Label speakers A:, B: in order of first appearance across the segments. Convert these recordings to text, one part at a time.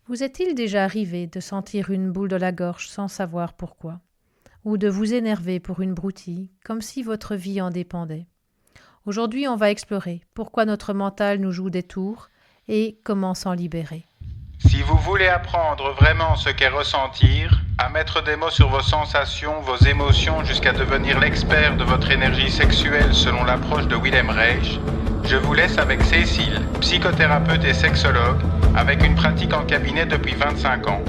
A: Vous est-il déjà arrivé de sentir une boule dans la gorge sans savoir pourquoi, ou de vous énerver pour une broutille, comme si votre vie en dépendait? Aujourd'hui, on va explorer pourquoi notre mental nous joue des tours et comment s'en libérer.
B: Si vous voulez apprendre vraiment ce qu'est ressentir, à mettre des mots sur vos sensations, vos émotions jusqu'à devenir l'expert de votre énergie sexuelle selon l'approche de Willem Reich, je vous laisse avec Cécile, psychothérapeute et sexologue, avec une pratique en cabinet depuis 25 ans.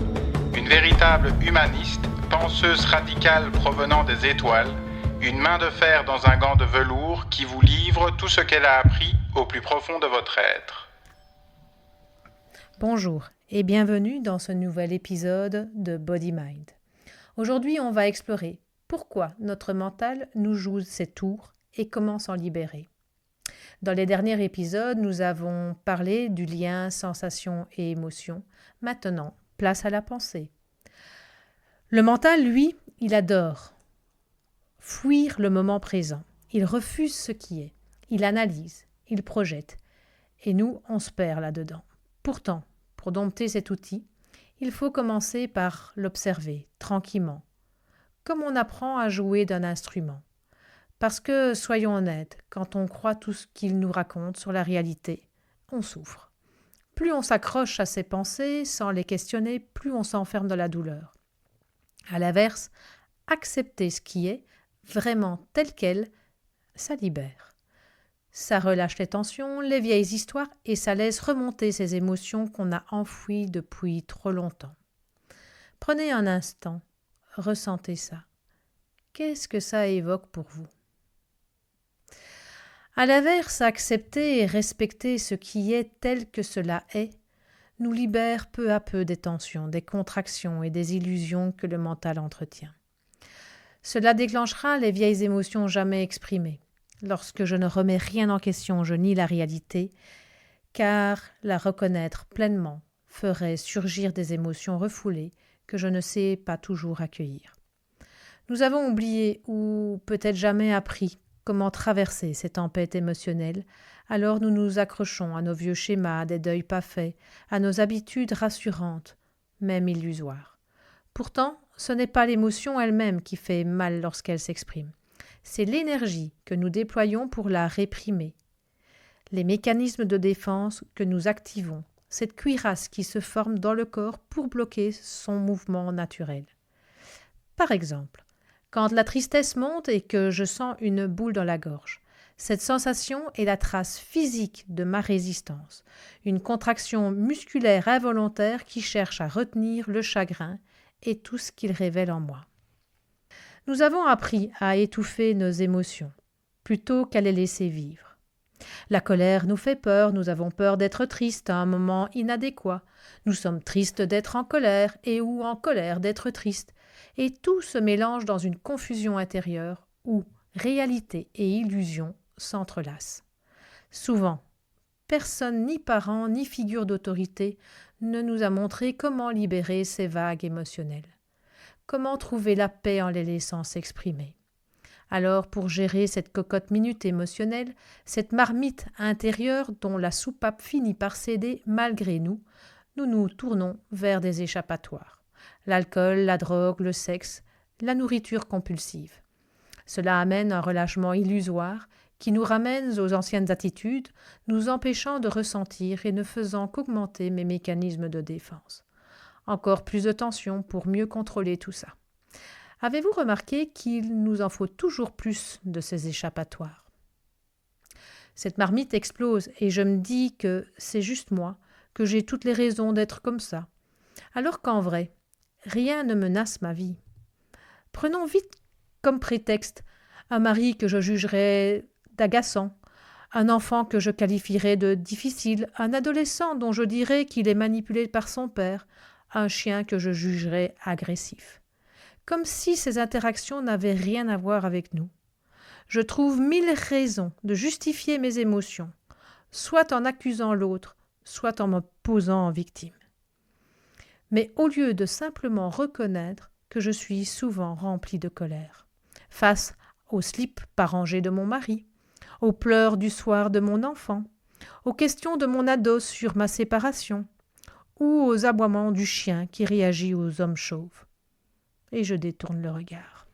B: Une véritable humaniste, penseuse radicale provenant des étoiles, une main de fer dans un gant de velours qui vous livre tout ce qu'elle a appris au plus profond de votre être.
A: Bonjour et bienvenue dans ce nouvel épisode de Body Mind. Aujourd'hui, on va explorer pourquoi notre mental nous joue ses tours et comment s'en libérer. Dans les derniers épisodes, nous avons parlé du lien sensation et émotion. Maintenant, place à la pensée. Le mental, lui, il adore fuir le moment présent. Il refuse ce qui est. Il analyse, il projette. Et nous, on se perd là-dedans. Pourtant, pour dompter cet outil, il faut commencer par l'observer tranquillement, comme on apprend à jouer d'un instrument. Parce que, soyons honnêtes, quand on croit tout ce qu'il nous raconte sur la réalité, on souffre. Plus on s'accroche à ses pensées sans les questionner, plus on s'enferme dans la douleur. À l'inverse, accepter ce qui est, vraiment tel quel, ça libère. Ça relâche les tensions, les vieilles histoires et ça laisse remonter ces émotions qu'on a enfouies depuis trop longtemps. Prenez un instant, ressentez ça. Qu'est-ce que ça évoque pour vous? À l'inverse, accepter et respecter ce qui est tel que cela est nous libère peu à peu des tensions, des contractions et des illusions que le mental entretient. Cela déclenchera les vieilles émotions jamais exprimées. Lorsque je ne remets rien en question, je nie la réalité, car la reconnaître pleinement ferait surgir des émotions refoulées que je ne sais pas toujours accueillir. Nous avons oublié ou peut-être jamais appris comment traverser ces tempêtes émotionnelles, alors nous nous accrochons à nos vieux schémas, à des deuils pas faits, à nos habitudes rassurantes, même illusoires. Pourtant, ce n'est pas l'émotion elle-même qui fait mal lorsqu'elle s'exprime. C'est l'énergie que nous déployons pour la réprimer. Les mécanismes de défense que nous activons, cette cuirasse qui se forme dans le corps pour bloquer son mouvement naturel. Par exemple, quand la tristesse monte et que je sens une boule dans la gorge, cette sensation est la trace physique de ma résistance, une contraction musculaire involontaire qui cherche à retenir le chagrin et tout ce qu'il révèle en moi. Nous avons appris à étouffer nos émotions, plutôt qu'à les laisser vivre. La colère nous fait peur, nous avons peur d'être tristes à un moment inadéquat. Nous sommes tristes d'être en colère et ou en colère d'être tristes. Et tout se mélange dans une confusion intérieure où réalité et illusion s'entrelacent. Souvent, personne, ni parent, ni figure d'autorité, ne nous a montré comment libérer ces vagues émotionnelles. Comment trouver la paix en les laissant s'exprimer? Alors, pour gérer cette cocotte minute émotionnelle, cette marmite intérieure dont la soupape finit par céder malgré nous, nous nous tournons vers des échappatoires. L'alcool, la drogue, le sexe, la nourriture compulsive. Cela amène un relâchement illusoire qui nous ramène aux anciennes attitudes, nous empêchant de ressentir et ne faisant qu'augmenter mes mécanismes de défense. Encore plus de tension pour mieux contrôler tout ça. Avez-vous remarqué qu'il nous en faut toujours plus de ces échappatoires? Cette marmite explose et je me dis que c'est juste moi, que j'ai toutes les raisons d'être comme ça. Alors qu'en vrai, rien ne menace ma vie. Prenons vite comme prétexte un mari que je jugerais d'agaçant, un enfant que je qualifierais de difficile, un adolescent dont je dirais qu'il est manipulé par son père, un chien que je jugerais agressif. Comme si ces interactions n'avaient rien à voir avec nous. Je trouve 1000 raisons de justifier mes émotions, soit en accusant l'autre, soit en me posant en victime. Mais au lieu de simplement reconnaître que je suis souvent remplie de colère, face au slip pas rangé de mon mari, aux pleurs du soir de mon enfant, aux questions de mon ado sur ma séparation, ou aux aboiements du chien qui réagit aux hommes chauves. Et je détourne le regard.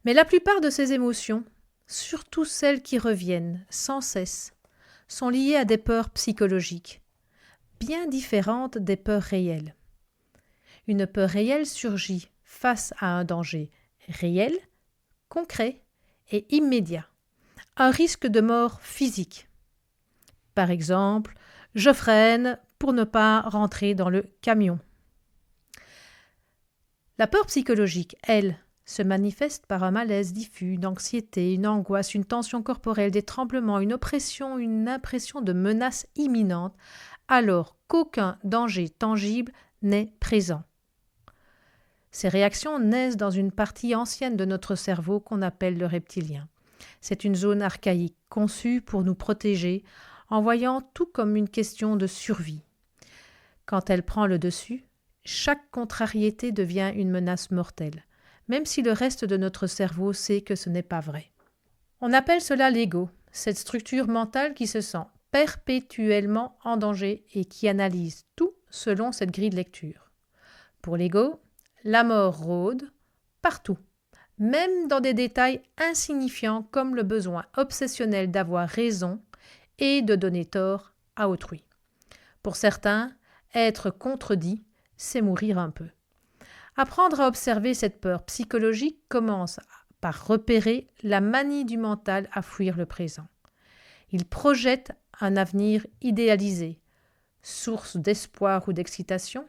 A: Mais la plupart de ces émotions, surtout celles qui reviennent sans cesse, sont liées à des peurs psychologiques, bien différentes des peurs réelles. Une peur réelle surgit face à un danger réel, concret et immédiat, un risque de mort physique. Par exemple, je freine pour ne pas rentrer dans le camion. La peur psychologique, elle, se manifeste par un malaise diffus, une anxiété, une angoisse, une tension corporelle, des tremblements, une oppression, une impression de menace imminente, alors qu'aucun danger tangible n'est présent. Ces réactions naissent dans une partie ancienne de notre cerveau qu'on appelle le reptilien. C'est une zone archaïque, conçue pour nous protéger, en voyant tout comme une question de survie. Quand elle prend le dessus, chaque contrariété devient une menace mortelle, même si le reste de notre cerveau sait que ce n'est pas vrai. On appelle cela l'ego, cette structure mentale qui se sent perpétuellement en danger et qui analyse tout selon cette grille de lecture. Pour l'ego, la mort rôde partout, même dans des détails insignifiants comme le besoin obsessionnel d'avoir raison et de donner tort à autrui. Pour certains, être contredit, c'est mourir un peu. Apprendre à observer cette peur psychologique commence par repérer la manie du mental à fuir le présent. Il projette un avenir idéalisé, source d'espoir ou d'excitation,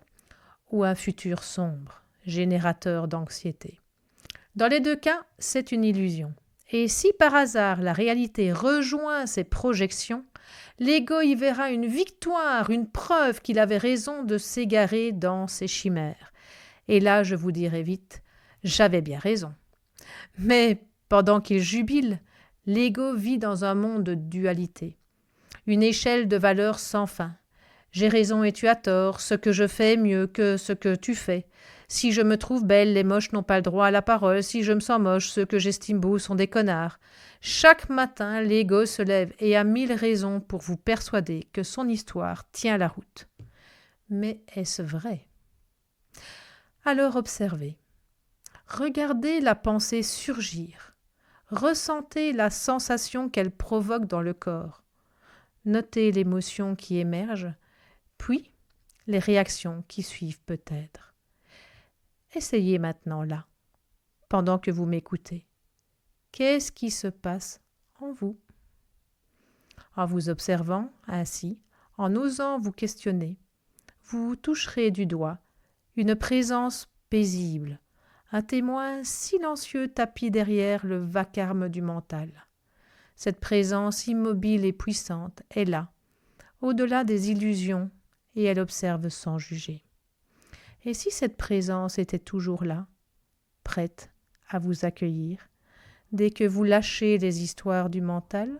A: ou un futur sombre, générateur d'anxiété. Dans les deux cas, c'est une illusion. Et si par hasard la réalité rejoint ces projections, l'ego y verra une victoire, une preuve qu'il avait raison de s'égarer dans ses chimères. Et là, je vous dirai vite, j'avais bien raison. Mais pendant qu'il jubile, l'ego vit dans un monde de dualité, une échelle de valeurs sans fin. J'ai raison et tu as tort, ce que je fais est mieux que ce que tu fais. Si je me trouve belle, les moches n'ont pas le droit à la parole. Si je me sens moche, ceux que j'estime beaux sont des connards. Chaque matin, l'ego se lève et a 1000 raisons pour vous persuader que son histoire tient la route. Mais est-ce vrai ? Alors observez. Regardez la pensée surgir. Ressentez la sensation qu'elle provoque dans le corps. Notez l'émotion qui émerge, puis les réactions qui suivent peut-être. Essayez maintenant là, pendant que vous m'écoutez. Qu'est-ce qui se passe en vous ? En vous observant ainsi, en osant vous questionner, vous toucherez du doigt une présence paisible, un témoin silencieux tapi derrière le vacarme du mental. Cette présence immobile et puissante est là, au-delà des illusions, et elle observe sans juger. Et si cette présence était toujours là, prête à vous accueillir, dès que vous lâchez les histoires du mental ?